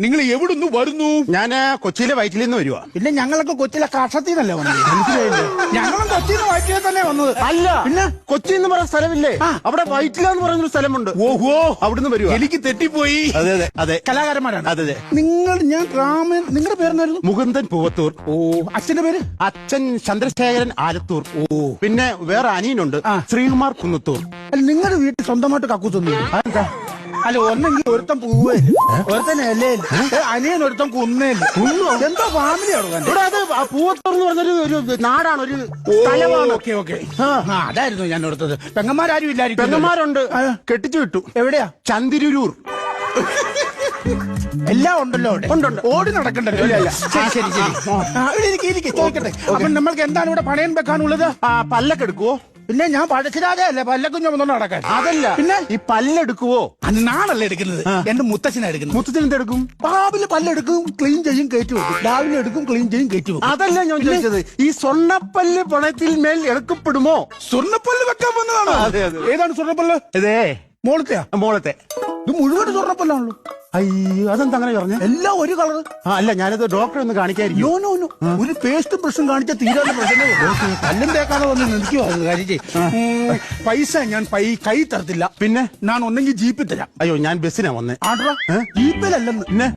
നിങ്ങൾ എവിടുന്ന് വരുന്നു? ഞാൻ കൊച്ചിയിലെ വയറ്റിൽ നിന്ന് വരുവാ. പിന്നെ ഞങ്ങളൊക്കെ കൊച്ചിയിലെ കഷത്തിൽ നിന്നല്ലേ വന്നത്? മനസ്സിലായില്ലേ? ഞങ്ങളും കൊച്ചിയിൽ നിന്ന് വയറ്റിൽ തന്നെ വന്നത്. അല്ല, പിന്നെ കൊച്ചി എന്ന് പറയുന്ന സ്ഥലമില്ലേ, അവിടെ വയറ്റിലാന്ന് പറയുന്നൊരു സ്ഥലമുണ്ട്. ഓഹോ, അവിടുന്ന് വരുവാ. എനിക്ക് തെറ്റിപ്പോയി. അതെ അതെ അതെ, കലാകാരന്മാരാണ്. അതെ അതെ. ഞാൻ രാമൻ. നിങ്ങളുടെ പേരെന്നായിരുന്നു? മുകുന്ദൻ പൂവത്തൂർ. ഓ, അച്ഛന്റെ പേര്? അച്ഛൻ ചന്ദ്രശേഖരൻ ആലത്തൂർ. ഓ, പിന്നെ വേറെ അനിയനുണ്ട്, ശ്രീകുമാർ കുന്നത്തൂർ. അല്ല, നിങ്ങളുടെ വീട്ടിൽ സ്വന്തമായിട്ട് കക്കൂസൊന്നും? അതെന്താ? അല്ല, ഒന്നെങ്കിൽ ഒരുത്തൻ പൂവേ, ഒരുത്തൻ ഇലയിൽ, അനിയൻ ഒരുത്തൻ കുന്നേല്. എന്തോ ഫാമിലിയാണ്. ഇവിടെ അത് പൂവത്തൂർ എന്ന് പറഞ്ഞൊരു ഒരു നാടാണ്, ഒരു സ്ഥലമാണ്. ഓക്കെ ഓക്കെ, അതായിരുന്നു ഞാൻ ഓർത്തത്. പെങ്ങന്മാരും ഇല്ലായിരിക്കും? പെങ്ങന്മാരുണ്ട്, കെട്ടിച്ചു വിട്ടു. എവിടെയാ? ചന്തിരൂർ. എല്ലാം ഉണ്ടല്ലോ അവിടെ. ഉണ്ട്. ഓടി നടക്കണ്ടല്ലോ. ശരി ശരി ശരി, എനിക്ക് ചോദിക്കട്ടെ, അപ്പൊ നമ്മൾക്ക് എന്താണ് ഇവിടെ പണയം വെക്കാനുള്ളത്? പല്ലൊക്കെ എടുക്കുവോ? പിന്നെ ഞാൻ പഴശ്ശിരാജയല്ലേ പല്ലൊക്കെ ചുമന്നോണ്ട് നടക്കാൻ? അതല്ല, പിന്നെ ഈ പല്ലെടുക്കുവോ? അത് നാളല്ലേ എടുക്കുന്നത്? എന്റെ മുത്തച്ഛനാ എടുക്കുന്നത്. മുത്തച്ഛൻ എന്തെടുക്കും? രാവിലെ പല്ലെടുക്കും, ക്ലീൻ ചെയ്യും, കയറ്റി വെക്കും. രാവിലെ എടുക്കും, ക്ലീൻ ചെയ്യും, കയറ്റി വെക്കും. അതല്ല ഞാൻ ചോദിച്ചത്, ഈ സ്വർണ്ണപ്പല്ല് പണയത്തിൽ മേൽ എടുക്കപ്പെടുമോ? സ്വർണ്ണപ്പല്ല് വെക്കാൻ വന്നതാണോ? അതെ അതെ. ഏതാണ് സ്വർണ്ണപ്പല്ല്? ഇതേ മോളത്തെയാ? മോളത്തെ. ഇത് മുഴുവൻ സ്വർണ്ണപ്പല്ലാണല്ലോ. അയ്യോ, അതെന്താ അങ്ങനെ പറഞ്ഞ? എല്ലാം ഒരു കളർ. അല്ല, ഞാനത് ഡോക്ടറെ ഒന്ന് കാണിക്കായിരിക്കും. നോ, ഒരു പേസ്റ്റും ബ്രഷും കാണിച്ച തീരാത്ത പ്രശ്നമേ. പല്ലും തേക്കാതെ വന്ന് നിൽക്കുവോ? പൈസ ഞാൻ കൈ തരത്തില്ല. പിന്നെ ഞാൻ ഒന്നെങ്കിൽ ജീപ്പിൽ തരാം. അയ്യോ, ഞാൻ ബസ്സിനാ വന്നേ. ആട്രാ, ജീപ്പിലല്ലെന്ന്. പിന്നെ